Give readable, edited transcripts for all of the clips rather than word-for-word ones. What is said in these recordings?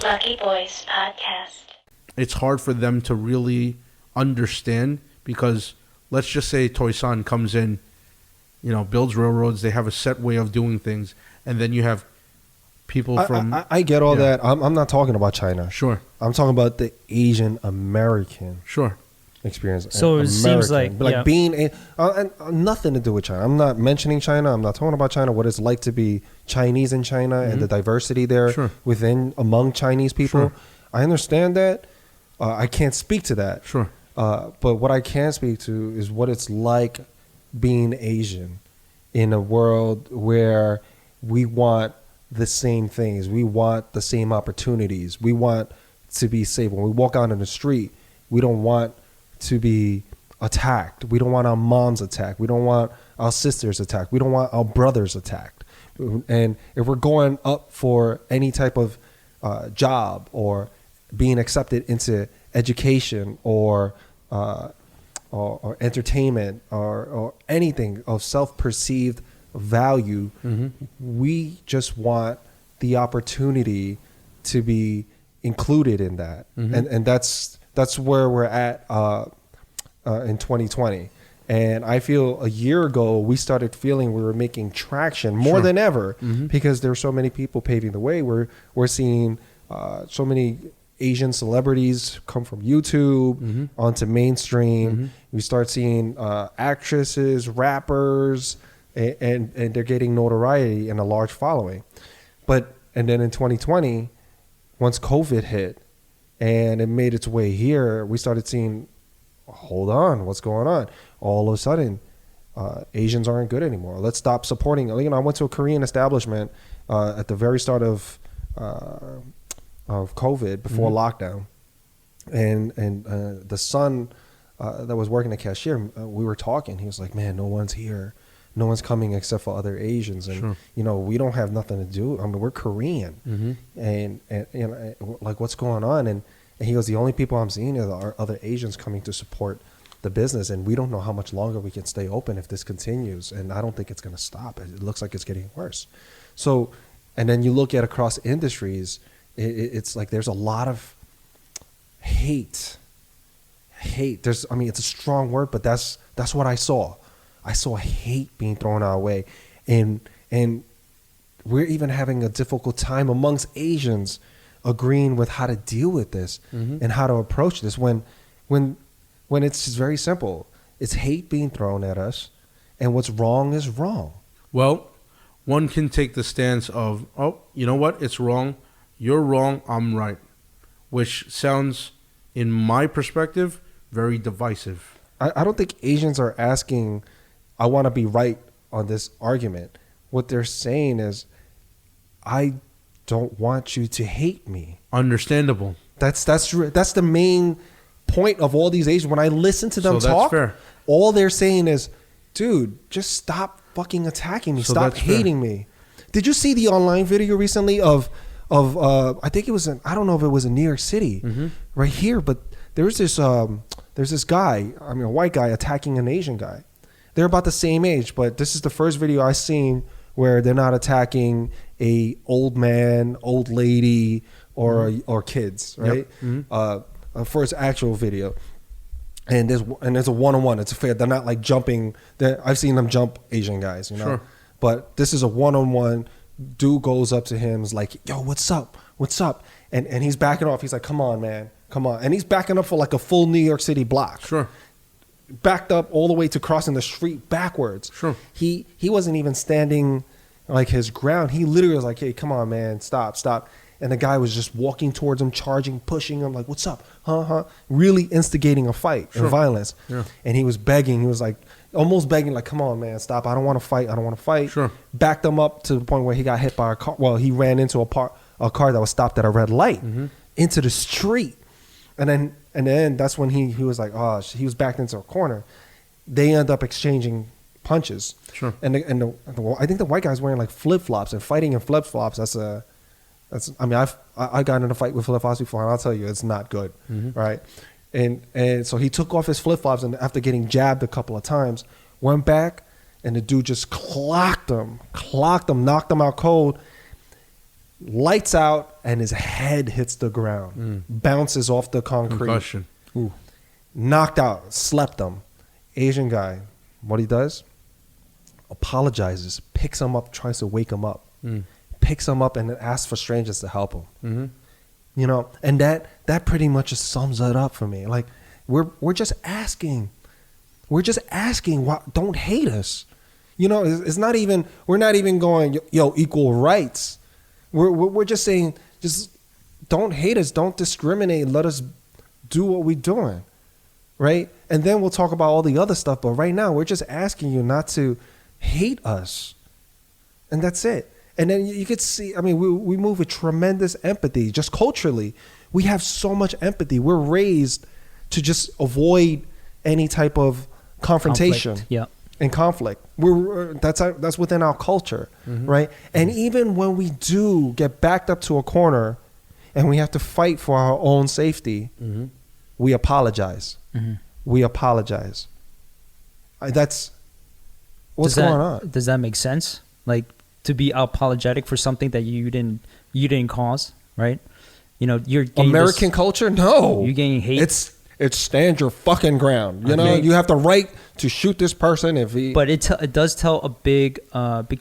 Lucky Boys Podcast. It's hard for them to really understand because let's just say Toysan comes in, builds railroads. They have a set way of doing things, and then you have people from. I get all that. I'm not talking about China. Sure. I'm talking about the Asian American. Sure. Experience. So it seems like being nothing to do with China. I'm not mentioning China. I'm not talking about China. What it's like to be Chinese in China and the diversity there among Chinese people. Sure. I understand that. I can't speak to that. Sure. But what I can speak to is what it's like being Asian in a world where we want the same things. We want the same opportunities. We want to be safe. When we walk out in the street, we don't want to be attacked. We don't want our moms attacked. We don't want our sisters attacked. We don't want our brothers attacked. And if we're going up for any type of job or being accepted into education or entertainment or anything of self-perceived value, we just want the opportunity to be included in that. And that's where we're at in 2020. And I feel a year ago, we started feeling we were making traction more than ever because there are so many people paving the way. We're seeing so many Asian celebrities come from YouTube onto mainstream. We start seeing actresses, rappers, and they're getting notoriety and a large following. And then in 2020, once COVID hit, and it made its way here, we started seeing, hold on, what's going on? All of a sudden, Asians aren't good anymore. Let's stop supporting. I went to a Korean establishment at the very start of COVID, before lockdown, and the son that was working the cashier, we were talking. He was like, "Man, no one's here. No one's coming except for other Asians, and we don't have nothing to do. I mean, we're Korean, and like, what's going on?" And he goes, "The only people I'm seeing are other Asians coming to support the business, and we don't know how much longer we can stay open if this continues. And I don't think it's going to stop. It looks like it's getting worse." So, and then you look at across industries, it's like there's a lot of hate. It's a strong word, but that's what I saw. I saw hate being thrown our way, and we're even having a difficult time amongst Asians agreeing with how to deal with this and how to approach this when it's just very simple. It's hate being thrown at us, and what's wrong is wrong. Well, one can take the stance of, oh, you know what? It's wrong. You're wrong. I'm right, which sounds, in my perspective, very divisive. I don't think Asians are asking, I want to be right on this argument. What they're saying is, I don't want you to hate me. Understandable. That's the main point of all these Asians. When I listen to them talk, fair. All they're saying is, dude, just stop fucking attacking me. Stop hating me. Did you see the online video recently of I think it was I don't know if it was in New York City, right here, but there's this guy, a white guy attacking an Asian guy. They're about the same age, but this is the first video I've seen where they're not attacking a old man, old lady, or kids, right? Yep. First actual video, and there's a one-on-one. It's fair. They're not like jumping. I've seen them jump Asian guys, Sure. But this is a one-on-one. Dude goes up to him, is like, "Yo, what's up? What's up?" And he's backing off. He's like, "Come on, man, come on." And he's backing up for like a full New York City block. Sure. Backed up all the way to crossing the street backwards. Sure. He wasn't even standing like his ground. He literally was like, "Hey, come on, man, stop." And the guy was just walking towards him, charging, pushing him, like, "What's up? Huh?" Really instigating a fight and violence. Yeah. And he was begging. He was like, almost begging, like, "Come on, man, stop. I don't want to fight. Sure. Backed him up to the point where he got hit by a car. Well, he ran into a car that was stopped at a red light into the street. And then that's when he was like, oh, he was backed into a corner. They end up exchanging punches. Sure. And I think the white guy's wearing like flip-flops and fighting in flip-flops. I got in a fight with flip-flops before, and I'll tell you, it's not good, right? And so he took off his flip-flops, and after getting jabbed a couple of times, went back, and the dude just clocked him, knocked him out cold. lights out, and his head hits the ground, bounces off the concrete, Concussion. knocked out, slept him. Asian guy, what he does? Apologizes, picks him up, tries to wake him up, picks him up, and then asks for strangers to help him. Mm-hmm. You know, and that pretty much just sums it up for me. Like we're just asking, why, don't hate us. You know, it's not even, we're not even going, yo, equal rights. We're just saying, just don't hate us, don't discriminate, let us do what we're doing, right? And then we'll talk about all the other stuff. But right now, we're just asking you not to hate us, and that's it. And then you could see, I mean, we move with tremendous empathy, just culturally. We have so much empathy. We're raised to just avoid any type of confrontation. Yeah. And conflict. That's within our culture, right? And even when we do get backed up to a corner and we have to fight for our own safety, we apologize. We apologize. That's what's going on. Does that make sense? Like, to be apologetic for something that you didn't cause, right? You know, you're American culture. No, you're getting hate. It's stand your fucking ground. You know, you have the right to shoot this person if he. But it does tell a big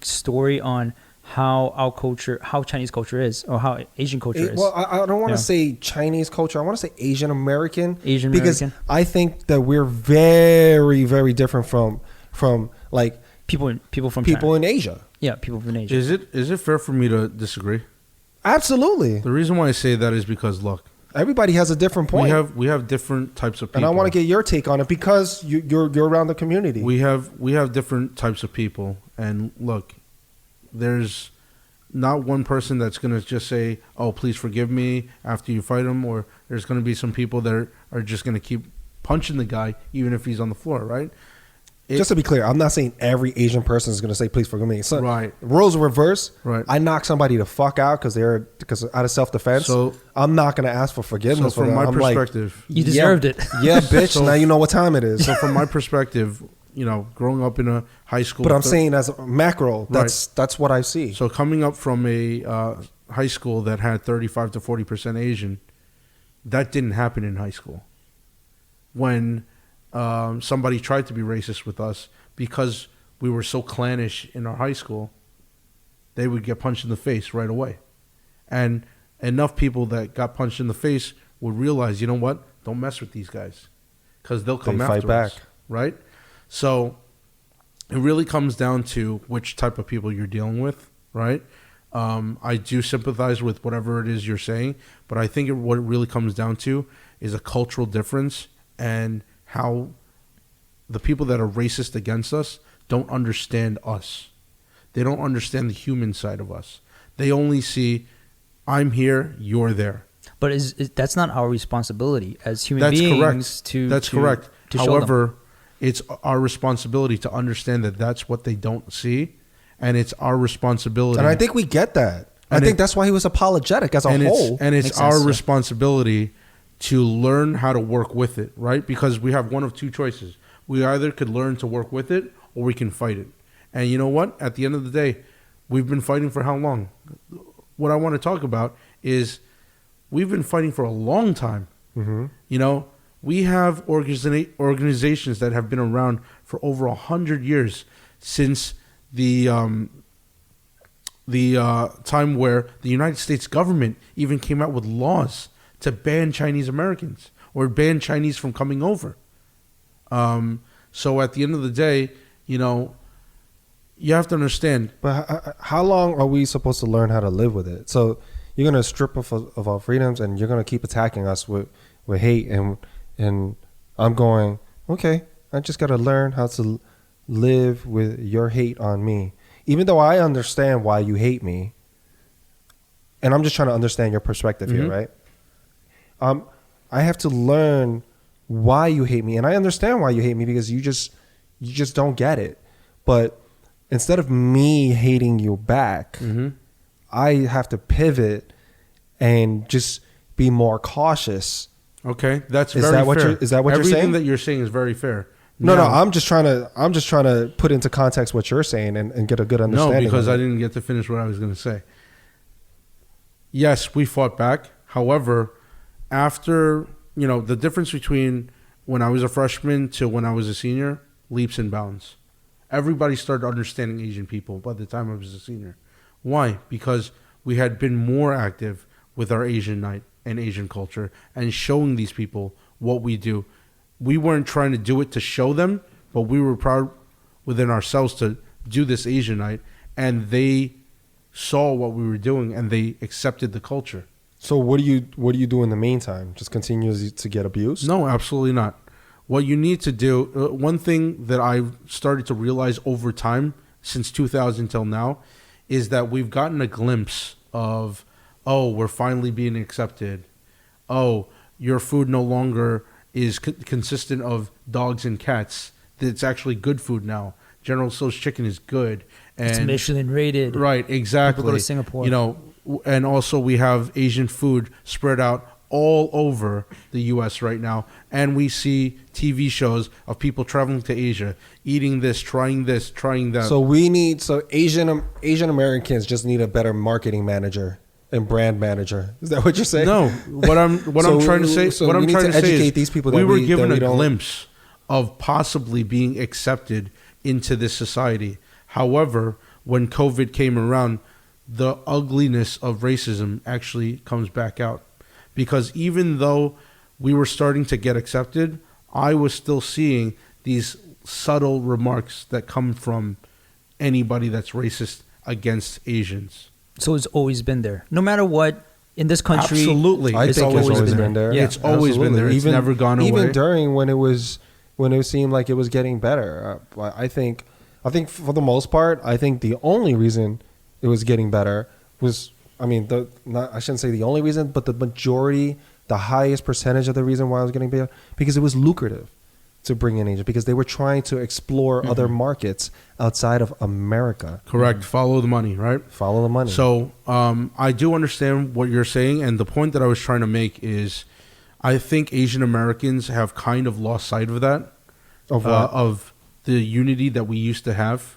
story on how our culture, how Chinese culture is, or how Asian culture is. Well, I don't want to say Chinese culture. I want to say Asian American. Because I think that we're very, very different from like people from people China. in Asia. Yeah, people from Asia. Is it fair for me to disagree? Absolutely. The reason why I say that is because, look, everybody has a different point. We have different types of people, and I want to get your take on it because you're around the community. We have different types of people, and look, there's not one person that's going to just say, "Oh, please forgive me," after you fight him, or there's going to be some people that are just going to keep punching the guy even if he's on the floor, right? Just to be clear, I'm not saying every Asian person is going to say, "Please forgive me." So, right. Roles reverse. Right. I knock somebody the fuck out because out of self defense. So I'm not going to ask for forgiveness. So from my perspective, you deserved it. Yeah, bitch. So- now you know what time it is. so from my perspective, you know, growing up in a high school, But I'm saying as a macro, that's what I see. So coming up from a high school that had 35 to 40% Asian, that didn't happen in high school. When somebody tried to be racist with us because we were so clannish in our high school, they would get punched in the face right away. And enough people that got punched in the face would realize, you know what, don't mess with these guys because they'll come after fight back. us, right? So it really comes down to which type of people you're dealing with, right? I do sympathize with whatever it is you're saying, but I think what it really comes down to is a cultural difference and how the people that are racist against us don't understand us. They don't understand the human side of us. They only see, I'm here, you're there. But that's not our responsibility as human That's beings correct. That's correct. to show them. However, it's our responsibility to understand that that's what they don't see, and it's our responsibility. And I think we get that. I think that's why he was apologetic as a whole. It's Makes our sense, yeah. responsibility to learn how to work with it, right? Because we have one of two choices. We either could learn to work with it or we can fight it. And you know what? At the end of the day, we've been fighting for how long? What I want to talk about is we've been fighting for a long time. Mm-hmm. You know, we have organizations that have been around for over 100 years since the time where the United States government even came out with laws to ban Chinese Americans or ban Chinese from coming over. So at the end of the day, you know, you have to understand. But how long are we supposed to learn how to live with it? So you're going to strip us of our freedoms and you're going to keep attacking us with hate. And I'm going, okay, I just got to learn how to live with your hate on me. Even though I understand why you hate me. And I'm just trying to understand your perspective here, right? I have to learn why you hate me. And I understand why you hate me because you just don't get it. But instead of me hating you back, I have to pivot and just be more cautious. Okay, that's Is very that what fair. you're saying? Everything that you're saying is very fair. No, Now- I'm just trying to put into context what you're saying and get a good understanding. No, because of I it. didn't get to finish what I was going to say. yes, we fought back. However, after, the difference between when I was a freshman to when I was a senior, leaps and bounds. Everybody started understanding Asian people by the time I was a senior. Why? Because we had been more active with our Asian night and Asian culture and showing these people what we do. We weren't trying to do it to show them, but we were proud within ourselves to do this Asian night, and they saw what we were doing and they accepted the culture. So what do you do in the meantime? Just continue to get abused? No, absolutely not. What you need to do, one thing that I've started to realize over time, since 2000 till now, is that we've gotten a glimpse of, oh, we're finally being accepted. Oh, your food no longer is consistent of dogs and cats. It's actually good food now. General Tso's chicken is good. And It's Michelin rated. right, exactly. People go to Singapore. And also we have Asian food spread out all over the U.S. right now, and we see TV shows of people traveling to Asia, eating this, trying that. So Asian Americans just need a better marketing manager and brand manager. Is that what you're saying? No, what I'm trying to say. So what we I'm need trying to to say educate is these people we that were we- given that we a don't- glimpse of possibly being accepted into this society. However, when COVID came around, the ugliness of racism actually comes back out. Because even though we were starting to get accepted, I was still seeing these subtle remarks that come from anybody that's racist against Asians. So it's always been there. No matter what, in this country. Absolutely. I It's think it's always always been been there. Yeah. It's always been there. It's never gone away. Even during when it seemed like it was getting better. I think for the most part, I think the only reason it was getting better was, I shouldn't say the only reason, but the majority, the highest percentage of the reason why it was getting better, because it was lucrative to bring in Asia, because they were trying to explore other markets outside of America. Correct. Follow the money, right? Follow the money. So I do understand what you're saying, and the point that I was trying to make is I think Asian Americans have kind of lost sight of that, Of what? of the unity that we used to have.